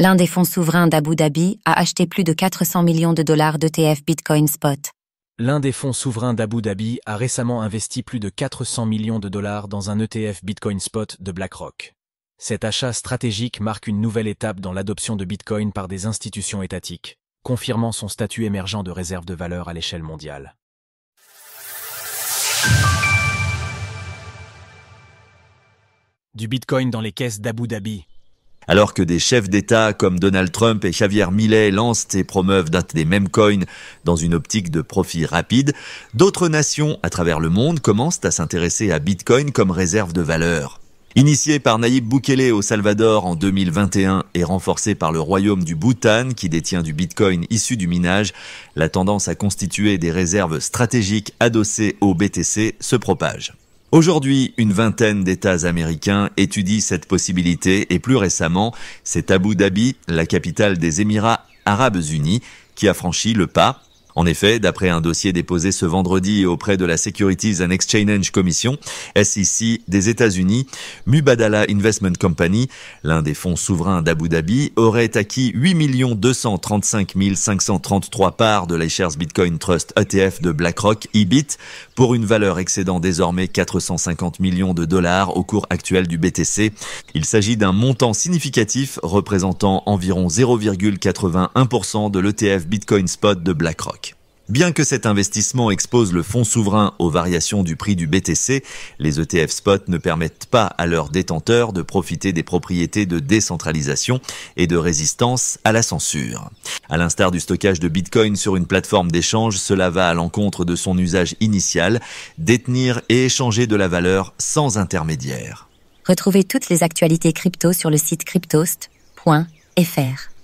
L'un des fonds souverains d'Abu Dhabi a acheté plus de 400 millions de dollars d'ETF Bitcoin Spot. L'un des fonds souverains d'Abu Dhabi a récemment investi plus de 400 millions de dollars dans un ETF Bitcoin Spot de BlackRock. Cet achat stratégique marque une nouvelle étape dans l'adoption de Bitcoin par des institutions étatiques, confirmant son statut émergent de réserve de valeur à l'échelle mondiale. Du Bitcoin dans les caisses d'Abu Dhabi. Alors que des chefs d'État comme Donald Trump et Javier Milei lancent et promeuvent des mêmes coins dans une optique de profit rapide, d'autres nations à travers le monde commencent à s'intéresser à Bitcoin comme réserve de valeur. Initié par Nayib Bukele au Salvador en 2021 et renforcé par le royaume du Bhoutan qui détient du Bitcoin issu du minage, la tendance à constituer des réserves stratégiques adossées au BTC se propage. Aujourd'hui, une vingtaine d'États américains étudient cette possibilité et plus récemment, c'est Abu Dhabi, la capitale des Émirats arabes unis, qui a franchi le pas. En effet, d'après un dossier déposé ce vendredi auprès de la Securities and Exchange Commission, SEC des États-Unis, Mubadala Investment Company, l'un des fonds souverains d'Abu Dhabi, aurait acquis 8 235 533 parts de l'iShares Bitcoin Trust ETF de BlackRock IBIT pour une valeur excédant désormais 450 millions de dollars au cours actuel du BTC. Il s'agit d'un montant significatif représentant environ 0,81% de l'ETF Bitcoin Spot de BlackRock. Bien que cet investissement expose le fonds souverain aux variations du prix du BTC, les ETF Spot ne permettent pas à leurs détenteurs de profiter des propriétés de décentralisation et de résistance à la censure. À l'instar du stockage de Bitcoin sur une plateforme d'échange, cela va à l'encontre de son usage initial, détenir et échanger de la valeur sans intermédiaire. Retrouvez toutes les actualités crypto sur le site cryptost.fr.